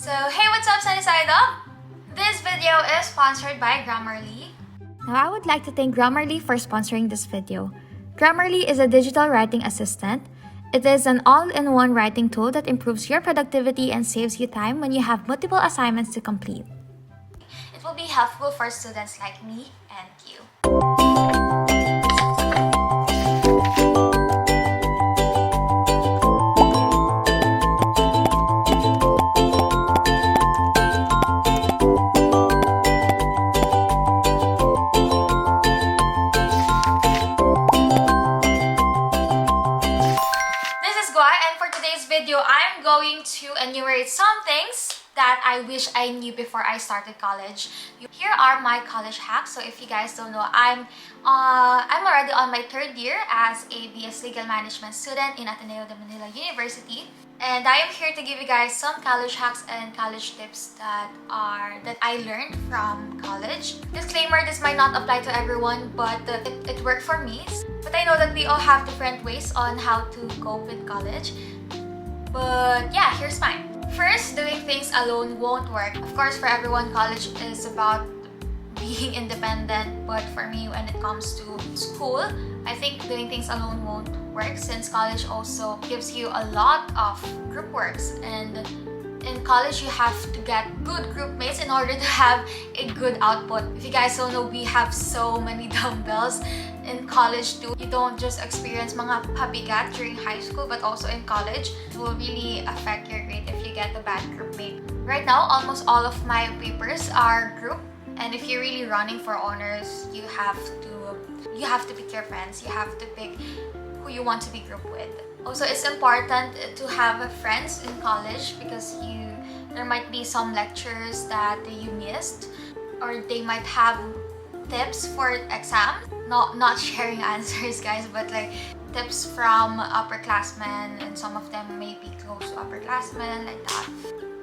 So hey, what's up, Sunny Side Up? This video is sponsored by Grammarly. Now I would like to thank Grammarly for sponsoring this video. Grammarly is a digital writing assistant. It is an all-in-one writing tool that improves your productivity and saves you time when you have multiple assignments to complete. It will be helpful for students like me and you. Video, I'm going to enumerate some things that I wish I knew before I started college. Here are my college hacks. So if you guys don't know, I'm already on my third year as a BS Legal Management student in Ateneo de Manila University, and I am here to give you guys some college hacks and college tips that I learned from college. Disclaimer: this might not apply to everyone, but it worked for me. But I know that we all have different ways on how to cope with college. But yeah, here's mine. First, doing things alone won't work. Of course, for everyone, college is about being independent. But for me, when it comes to school, I think doing things alone won't work, since college also gives you a lot of group works. And in college, you have to get good group mates in order to have a good output. If you guys don't know, we have so many dumbbells in college too. You don't just experience mga pabigat during high school, but also in college. It will really affect your grade if you get a bad group mate. Right now, almost all of my papers are group, and if you're really running for honors, you have to pick your friends. You have to pick who you want to be grouped with. Also, it's important to have friends in college because there might be some lectures that you missed, or they might have tips for exam. Not sharing answers, guys, but like tips from upperclassmen, and some of them may be close to upperclassmen, like that.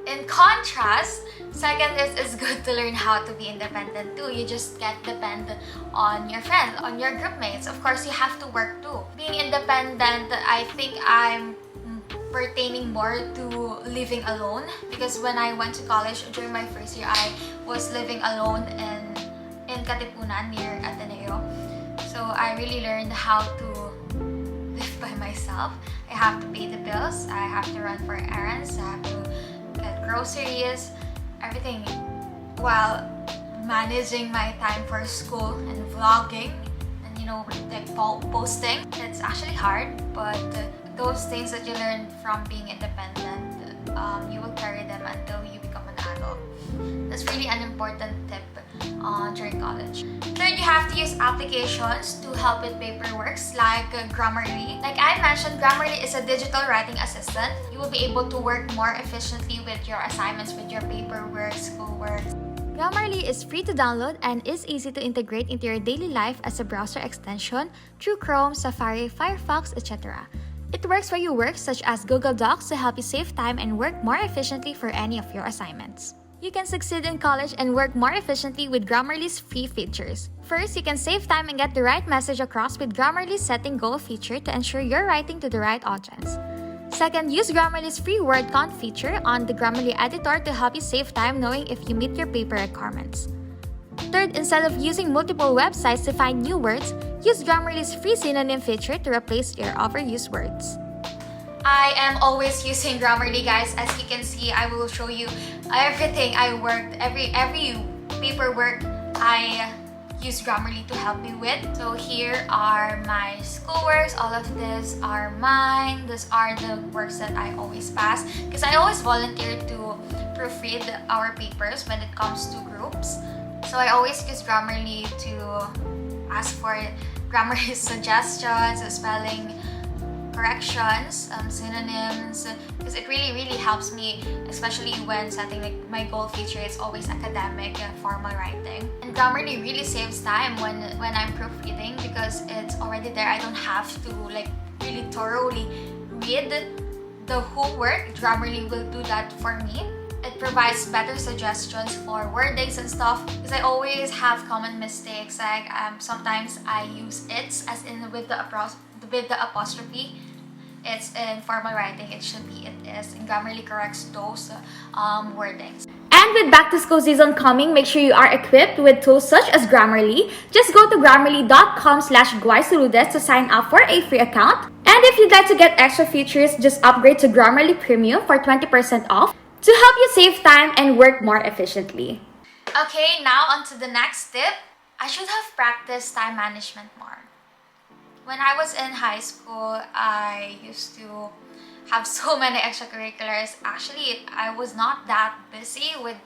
In contrast, second is it's good to learn how to be independent too. You just can't depend on your friends, on your group mates. Of course, you have to work too. Being independent, I think I'm pertaining more to living alone, because when I went to college during my first year, I was living alone in Katipunan near Ateneo. So I really learned how to live by myself. I have to pay the bills, I have to run for errands, I have to get groceries, everything, while managing my time for school and vlogging and like posting. It's actually hard, but those things that you learn from being independent, you will carry them until you become an adult. That's really an important tip during college. Third, you have to use applications to help with paperworks like Grammarly. Like I mentioned, Grammarly is a digital writing assistant. You will be able to work more efficiently with your assignments, with your paperwork, schoolwork. Grammarly is free to download and is easy to integrate into your daily life as a browser extension through Chrome, Safari, Firefox, etc. It works where you work, such as Google Docs, to help you save time and work more efficiently for any of your assignments. You can succeed in college and work more efficiently with Grammarly's free features. First, you can save time and get the right message across with Grammarly's Setting Goal feature to ensure you're writing to the right audience. Second, use Grammarly's free word count feature on the Grammarly editor to help you save time knowing if you meet your paper requirements. Third, instead of using multiple websites to find new words, use Grammarly's free synonym feature to replace your overused words. I am always using Grammarly, guys. As you can see, I will show you everything I worked, every paperwork I use Grammarly to help me with. So here are my schoolworks. All of these are mine. These are the works that I always pass, because I always volunteer to proofread our papers when it comes to groups. So I always use Grammarly to ask for Grammarly suggestions, spelling corrections, synonyms, because it really helps me, especially when setting like my goal feature. It's always academic, formal writing. And Grammarly really saves time when I'm proofreading, because it's already there. I don't have to like really thoroughly read the whole work. Grammarly will do that for me. It provides better suggestions for wordings and stuff, because I always have common mistakes. Like sometimes I use its as in with the apostrophe, it's in formal writing, it should be it is, and Grammarly corrects those wordings. And with back to school season coming, make sure you are equipped with tools such as Grammarly. Just go to grammarly.com/saludes to sign up for a free account. And if you'd like to get extra features, just upgrade to Grammarly Premium for 20% off to help you save time and work more efficiently. Okay, now on to the next tip. I should have practiced time management more. When I was in high school, I used to have so many extracurriculars. Actually, I was not that busy with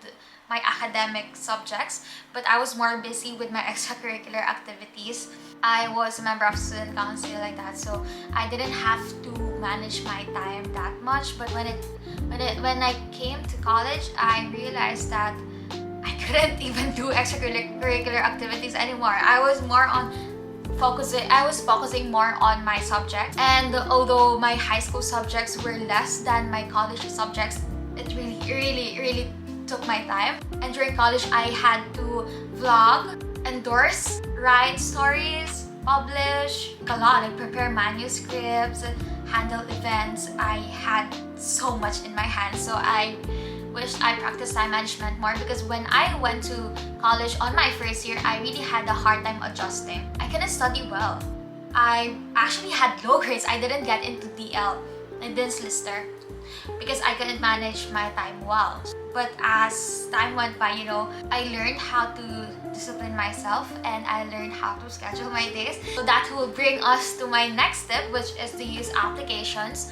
my academic subjects, but I was more busy with my extracurricular activities. I was a member of student council like that, so I didn't have to manage my time that much. But when I came to college, I realized that I couldn't even do extracurricular activities anymore. I was focusing more on my subject, and although my high school subjects were less than my college subjects, it really took my time. And during college, I had to vlog, endorse, write stories, publish a lot, like prepare manuscripts, handle events. I had so much in my hands, so I wish I practiced time management more, because when I went to college on my first year, I really had a hard time adjusting. I couldn't study well. I actually had low grades. I didn't get into DL. I didn't lister because I couldn't manage my time well. But as time went by, I learned how to discipline myself, and I learned how to schedule my days. So that will bring us to my next tip, which is to use applications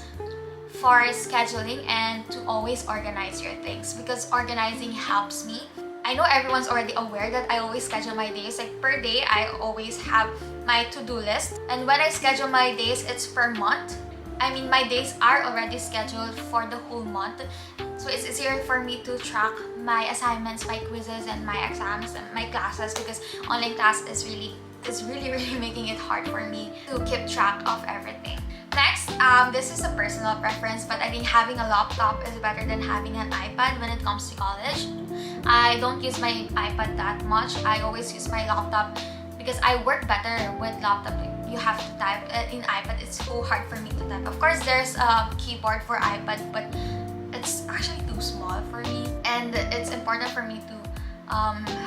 for scheduling and to always organize your things, because organizing helps me. I know everyone's already aware that I always schedule my days. Like per day, I always have my to-do list. And when I schedule my days, it's per month. I mean, my days are already scheduled for the whole month. So it's easier for me to track my assignments, my quizzes, and my exams and my classes, because online class is really making it hard for me to keep track of everything. Next, this is a personal preference, but I think having a laptop is better than having an iPad when it comes to college. I don't use my iPad that much. I always use my laptop because I work better with laptop. You have to type. In iPad, it's so hard for me to type. Of course, there's a keyboard for iPad, but it's actually too small for me. And it's important for me to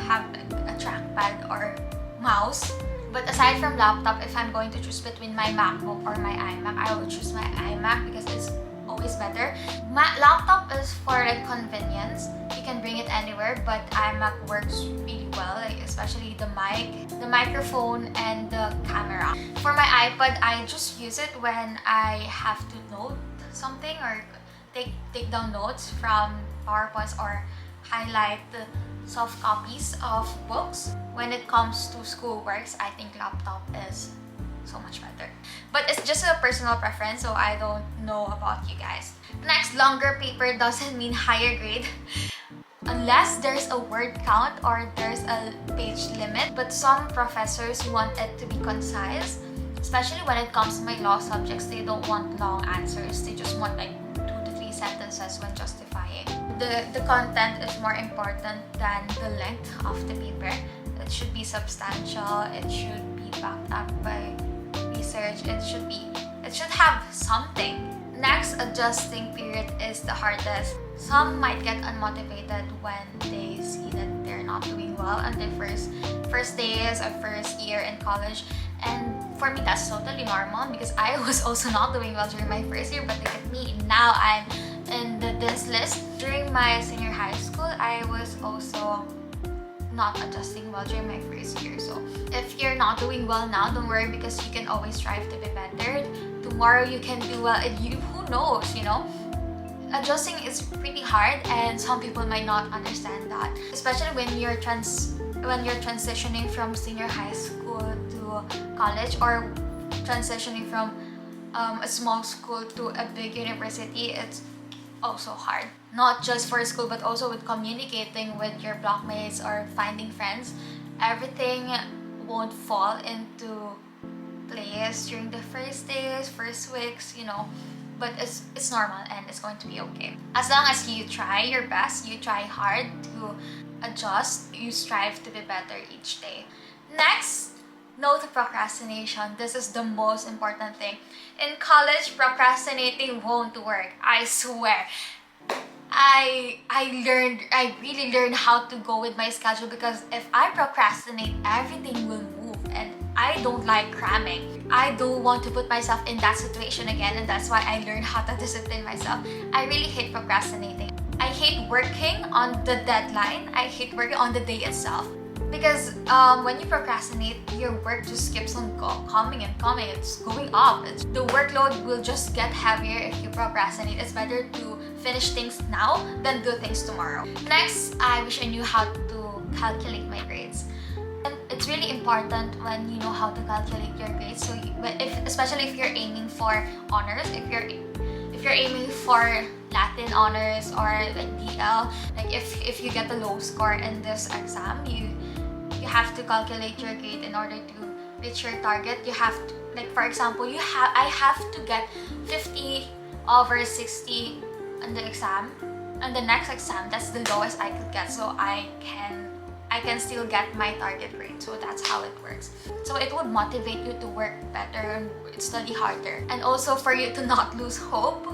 have a trackpad or mouse. But aside from laptop, if I'm going to choose between my MacBook or my iMac, I will choose my iMac because it's always better. My laptop is for like convenience. You can bring it anywhere, but iMac works really well, like especially the mic, the microphone, and the camera. For my iPad, I just use it when I have to note something or take down notes from PowerPoints or highlight the soft copies of books. When it comes to school works, I think laptop is so much better. But it's just a personal preference, so I don't know about you guys. Next, longer paper doesn't mean higher grade unless there's a word count or there's a page limit. But some professors want it to be concise, especially when it comes to my law subjects. They don't want long answers. They just want like 2 to 3 sentences when justifying. The content is more important than the length of the paper. It should be substantial. It should be backed up by research. It should have something. Next, adjusting period is the hardest. Some might get unmotivated when they see that they're not doing well on their first days or first year in college. And for me, that's totally normal because I was also not doing well during my first year. But look at me, now I'm in this list. During my senior high school, I was also not adjusting well during my first year. So if you're not doing well now, don't worry, because you can always strive to be better. Tomorrow you can do well, and who knows, Adjusting is pretty hard, and some people might not understand that, especially when you're transitioning from senior high school to college, or transitioning from a small school to a big university. It's also hard, not just for school but also with communicating with your blockmates or finding friends. Everything won't fall into place during the first days, first weeks, but it's normal and it's going to be okay. As long as you try your best, you try hard to adjust, you strive to be better each day. Next, No to procrastination. This is the most important thing. In college, procrastinating won't work. I swear. I really learned how to go with my schedule, because if I procrastinate, everything will move, and I don't like cramming. I don't want to put myself in that situation again, and that's why I learned how to discipline myself. I really hate procrastinating. I hate working on the deadline. I hate working on the day itself. Because when you procrastinate, your work just keeps on coming and coming. It's going up. The workload will just get heavier if you procrastinate. It's better to finish things now than do things tomorrow. Next, I wish I knew how to calculate my grades. And it's really important when you know how to calculate your grades. So, especially if you're aiming for honors, if you're aiming for Latin honors or like DL, like if you get a low score in this exam, you have to calculate your grade in order to reach your target. You have to, like for example, I have to get 50 over 60 on the exam, and the next exam that's the lowest I could get, so I can still get my target grade. So that's how it works. So it would motivate you to work better and study harder, and also for you to not lose hope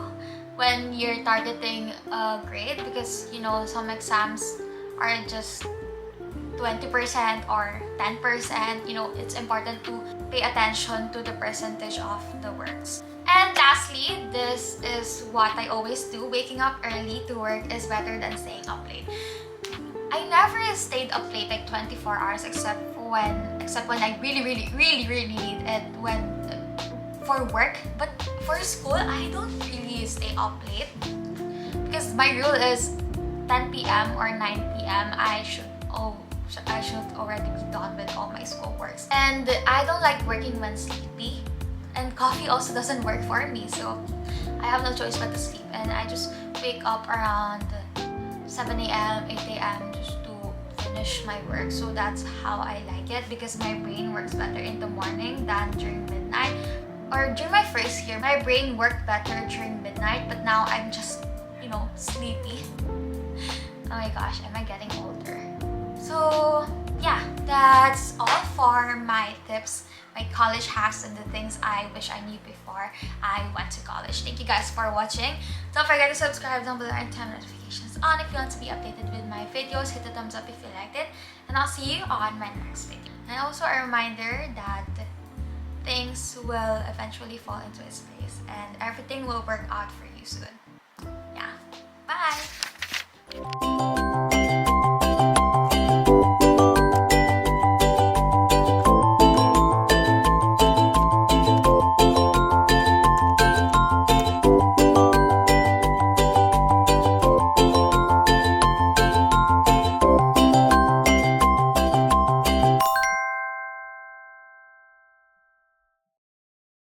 when you're targeting a grade, because you know some exams are just 20% or 10%. You know, it's important to pay attention to the percentage of the works. And lastly, this is what I always do. Waking up early to work is better than staying up late. I never stayed up late like 24 hours except when I really need it, when for work. But for school, I don't really stay up late, because my rule is 10 p.m. or 9 p.m. I should already be done with all my school works. And I don't like working when sleepy, and coffee also doesn't work for me, so I have no choice but to sleep, and I just wake up around 7 a.m., 8 a.m. just to finish my work. So that's how I like it, because my brain works better in the morning than during midnight. Or during my first year, my brain worked better during midnight, but now I'm just, sleepy. Oh my gosh, am I getting older? So yeah, that's all for my tips, my college hacks, and the things I wish I knew before I went to college. Thank you guys for watching. Don't forget to subscribe down below and turn notifications on if you want to be updated with my videos. Hit the thumbs up if you liked it, and I'll see you on my next video. And also a reminder that things will eventually fall into its place and everything will work out for you soon. Yeah, bye!